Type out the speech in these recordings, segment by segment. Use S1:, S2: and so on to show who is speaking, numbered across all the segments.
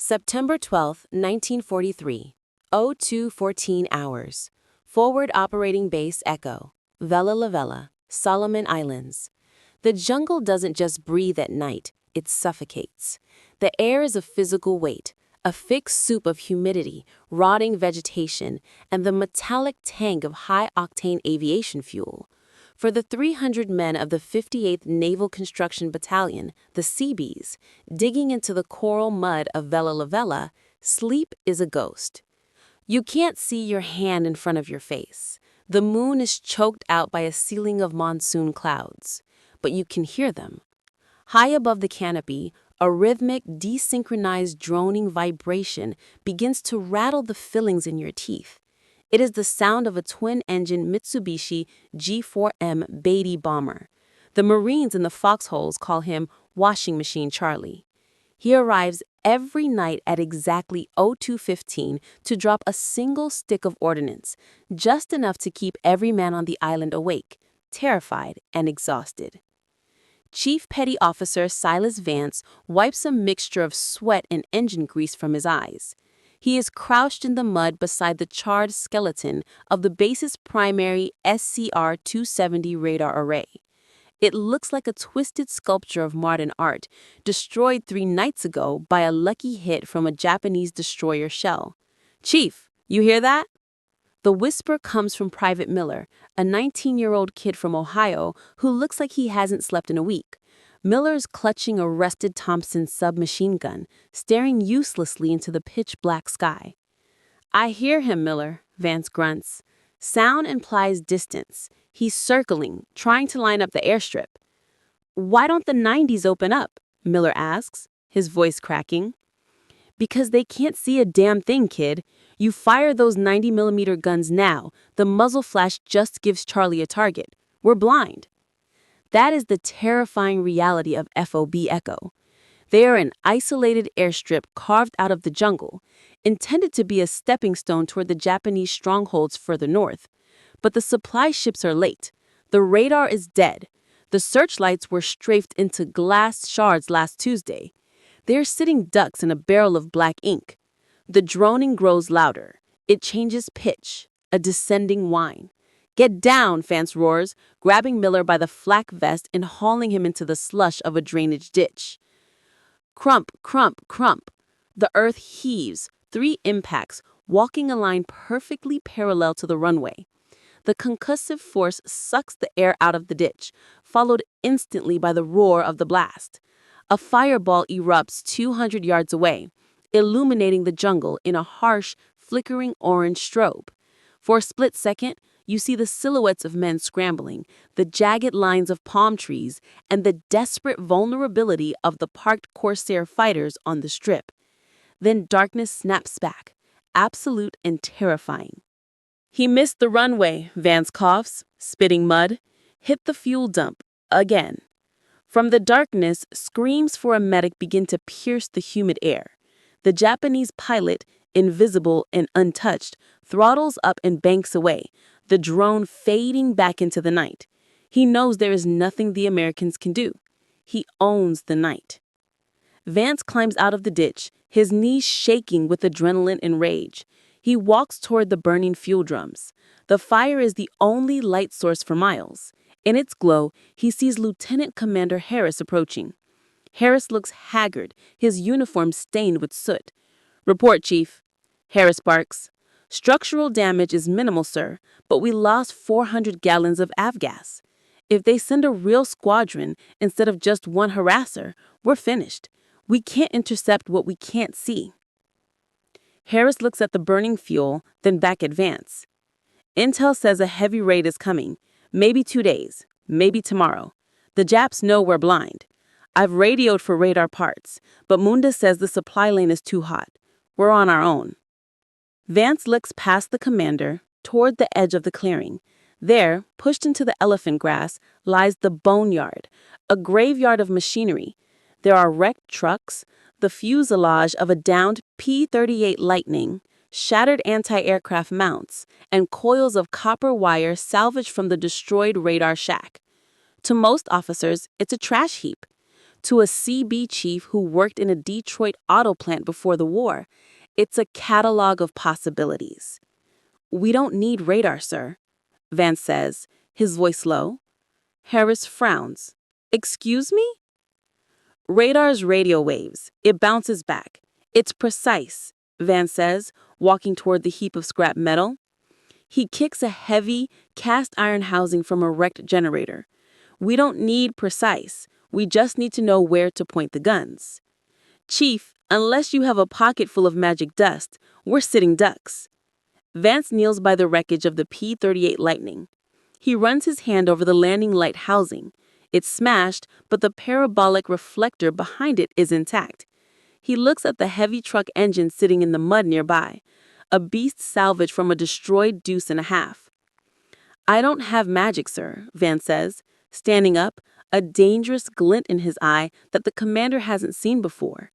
S1: September 12, 1943, 02:14 hours. Forward Operating Base Echo, Vella Lavella, Solomon Islands. The jungle doesn't just breathe at night, it suffocates. The air is a physical weight, a thick soup of humidity, rotting vegetation, and the metallic tang of high-octane aviation fuel. For the 300 men of the 58th Naval Construction Battalion, the Seabees, digging into the coral mud of Vella Lavella, sleep is a ghost. You can't see your hand in front of your face. The moon is choked out by a ceiling of monsoon clouds, but you can hear them. High above the canopy, a rhythmic, desynchronized droning vibration begins to rattle the fillings in your teeth. It is the sound of a twin-engine Mitsubishi G4M Beatty bomber. The Marines in the foxholes call him Washing Machine Charlie. He arrives every night at exactly 02:15 to drop a single stick of ordnance, just enough to keep every man on the island awake, terrified and exhausted. Chief Petty Officer Silas Vance wipes a mixture of sweat and engine grease from his eyes. He is crouched in the mud beside the charred skeleton of the base's primary SCR-270 radar array. It looks like a twisted sculpture of modern art, destroyed 3 nights ago by a lucky hit from a Japanese destroyer shell. "Chief, you hear that?" The whisper comes from Private Miller, a 19-year-old kid from Ohio who looks like he hasn't slept in a week. Miller's clutching a rusted Thompson submachine gun, staring uselessly into the pitch-black sky. "I hear him, Miller," Vance grunts. Sound implies distance. He's circling, trying to line up the airstrip. "Why don't the 90s open up?" Miller asks, his voice cracking. "Because they can't see a damn thing, kid. You fire those 90mm guns now, the muzzle flash just gives Charlie a target. We're blind." That is the terrifying reality of FOB Echo. They are an isolated airstrip carved out of the jungle, intended to be a stepping stone toward the Japanese strongholds further north. But the supply ships are late. The radar is dead. The searchlights were strafed into glass shards last Tuesday. They are sitting ducks in a barrel of black ink. The droning grows louder. It changes pitch, a descending whine. "Get down," Vance roars, grabbing Miller by the flak vest and hauling him into the slush of a drainage ditch. Crump, crump, crump. The earth heaves, 3 impacts, walking a line perfectly parallel to the runway. The concussive force sucks the air out of the ditch, followed instantly by the roar of the blast. A fireball erupts 200 yards away, illuminating the jungle in a harsh, flickering orange strobe. For a split second, you see the silhouettes of men scrambling, the jagged lines of palm trees, and the desperate vulnerability of the parked Corsair fighters on the strip. Then darkness snaps back, absolute and terrifying. "He missed the runway," Vance coughs, spitting mud. "Hit the fuel dump. Again." From the darkness, screams for a medic begin to pierce the humid air. The Japanese pilot, invisible and untouched, throttles up and banks away, the drone fading back into the night. He knows there is nothing the Americans can do. He owns the night. Vance climbs out of the ditch, his knees shaking with adrenaline and rage. He walks toward the burning fuel drums. The fire is the only light source for miles. In its glow, he sees Lieutenant Commander Harris approaching. Harris looks haggard, his uniform stained with soot. "Report, Chief." Harris barks. "Structural damage is minimal, sir, but we lost 400 gallons of avgas. If they send a real squadron instead of just one harasser, we're finished. We can't intercept what we can't see." Harris looks at the burning fuel, then back at Vance. "Intel says a heavy raid is coming. Maybe 2 days, maybe tomorrow. The Japs know we're blind. I've radioed for radar parts, but Munda says the supply lane is too hot. We're on our own." Vance looks past the commander, toward the edge of the clearing. There, pushed into the elephant grass, lies the Boneyard, a graveyard of machinery. There are wrecked trucks, the fuselage of a downed P-38 Lightning, shattered anti-aircraft mounts, and coils of copper wire salvaged from the destroyed radar shack. To most officers, it's a trash heap. To a CB chief who worked in a Detroit auto plant before the war, it's a catalog of possibilities. "We don't need radar, sir," Vance says, his voice low. Harris frowns. "Excuse me?" "Radar's radio waves. It bounces back. It's precise," Vance says, walking toward the heap of scrap metal. He kicks a heavy, cast iron housing from a wrecked generator. "We don't need precise. We just need to know where to point the guns." "Chief, unless you have a pocket full of magic dust, we're sitting ducks." Vance kneels by the wreckage of the P-38 Lightning. He runs his hand over the landing light housing. It's smashed, but the parabolic reflector behind it is intact. He looks at the heavy truck engine sitting in the mud nearby, a beast salvaged from a destroyed deuce and a half. "I don't have magic, sir," Vance says, standing up, a dangerous glint in his eye that the commander hasn't seen before.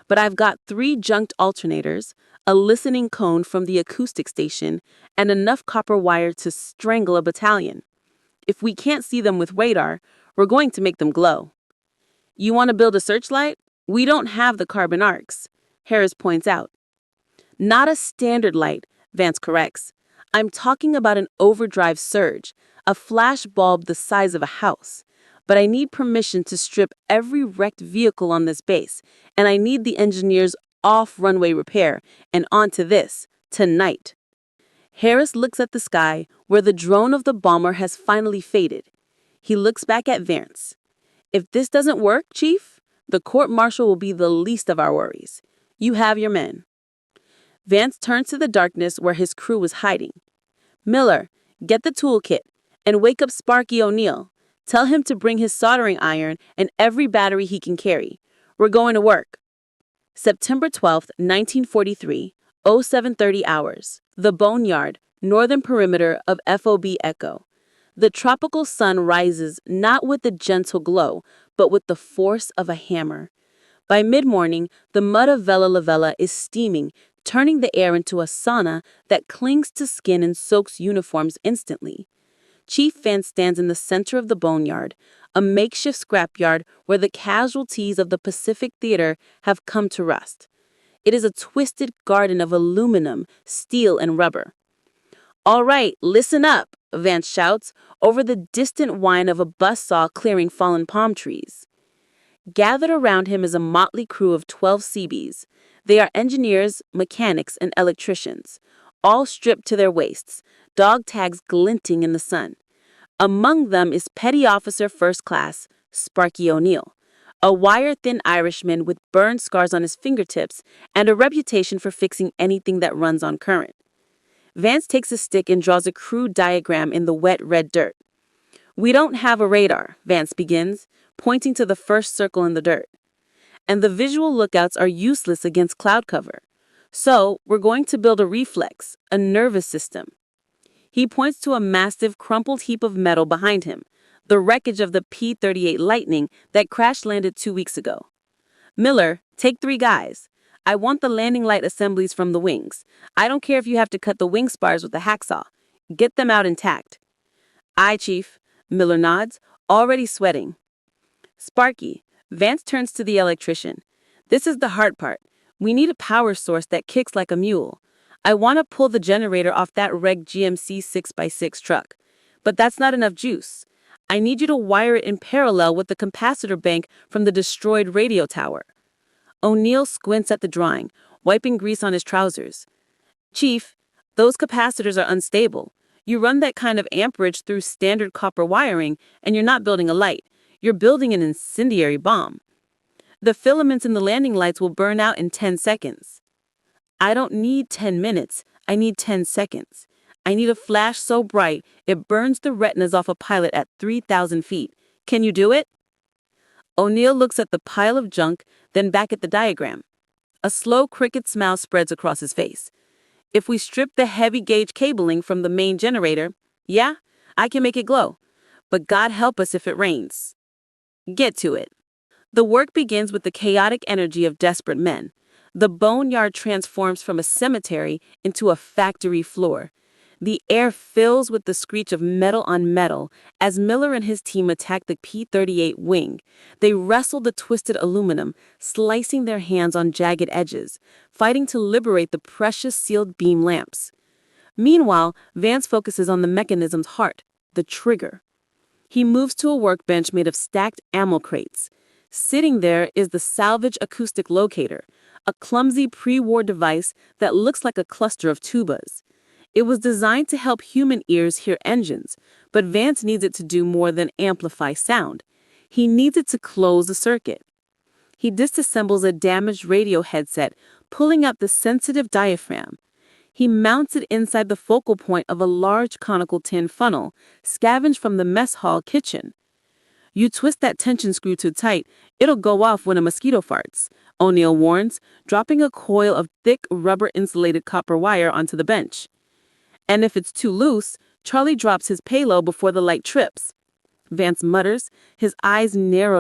S1: "But I've got 3 junked alternators, a listening cone from the acoustic station, and enough copper wire to strangle a battalion. If we can't see them with radar, we're going to make them glow." "You want to build a searchlight? We don't have the carbon arcs," Harris points out. "Not a standard light," Vance corrects. "I'm talking about an overdrive surge, a flash bulb the size of a house. But I need permission to strip every wrecked vehicle on this base, and I need the engineers off-runway repair and onto this, tonight." Harris looks at the sky, where the drone of the bomber has finally faded. He looks back at Vance. "If this doesn't work, Chief, the court-martial will be the least of our worries. You have your men." Vance turns to the darkness where his crew was hiding. "Miller, get the toolkit, and wake up Sparky O'Neill. Tell him to bring his soldering iron and every battery he can carry. We're going to work." September 12, 1943, 0730 hours. The Boneyard, northern perimeter of FOB Echo. The tropical sun rises not with a gentle glow, but with the force of a hammer. By mid-morning, the mud of Vella Lavella is steaming, turning the air into a sauna that clings to skin and soaks uniforms instantly. Chief Vance stands in the center of the Boneyard, a makeshift scrapyard where the casualties of the Pacific Theater have come to rust. It is a twisted garden of aluminum, steel, and rubber. "All right, listen up," Vance shouts, over the distant whine of a buzzsaw clearing fallen palm trees. Gathered around him is a motley crew of 12 Seabees. They are engineers, mechanics, and electricians, all stripped to their waists, dog tags glinting in the sun. Among them is Petty Officer First Class Sparky O'Neill, a wire-thin Irishman with burn scars on his fingertips and a reputation for fixing anything that runs on current. Vance takes a stick and draws a crude diagram in the wet red dirt. "We don't have a radar," Vance begins, pointing to the first circle in the dirt. "And the visual lookouts are useless against cloud cover. So we're going to build a reflex, a nervous system." He points to a massive, crumpled heap of metal behind him, the wreckage of the P-38 Lightning that crash-landed 2 weeks ago. "Miller, take 3 guys. I want the landing light assemblies from the wings. I don't care if you have to cut the wing spars with a hacksaw. Get them out intact." "Aye, Chief," Miller nods, already sweating. "Sparky," Vance turns to the electrician. "This is the hard part. We need a power source that kicks like a mule. I want to pull the generator off that wrecked GMC 6x6 truck. But that's not enough juice. I need you to wire it in parallel with the capacitor bank from the destroyed radio tower." O'Neill squints at the drawing, wiping grease on his trousers. "Chief, those capacitors are unstable. You run that kind of amperage through standard copper wiring, and you're not building a light. You're building an incendiary bomb. The filaments in the landing lights will burn out in 10 seconds. "I don't need 10 minutes. I need 10 seconds. I need a flash so bright it burns the retinas off a pilot at 3,000 feet. Can you do it?" O'Neill looks at the pile of junk, then back at the diagram. A slow cricket smile spreads across his face. "If we strip the heavy gauge cabling from the main generator, yeah, I can make it glow. But God help us if it rains." Get to it. The work begins with the chaotic energy of desperate men. The Boneyard transforms from a cemetery into a factory floor. The air fills with the screech of metal on metal as Miller and his team attack the P-38 wing. They wrestle the twisted aluminum, slicing their hands on jagged edges, fighting to liberate the precious sealed beam lamps. Meanwhile, Vance focuses on the mechanism's heart, the trigger. He moves to a workbench made of stacked ammo crates. Sitting there is the salvaged acoustic locator, a clumsy pre-war device that looks like a cluster of tubas. It was designed to help human ears hear engines, but Vance needs it to do more than amplify sound. He needs it to close the circuit. He disassembles a damaged radio headset, pulling out the sensitive diaphragm. He mounts it inside the focal point of a large conical tin funnel, scavenged from the mess hall kitchen. "You twist that tension screw too tight, it'll go off when a mosquito farts," O'Neill warns, dropping a coil of thick rubber-insulated copper wire onto the bench. "And if it's too loose, Charlie drops his payload before the light trips." Vance mutters, his eyes narrowed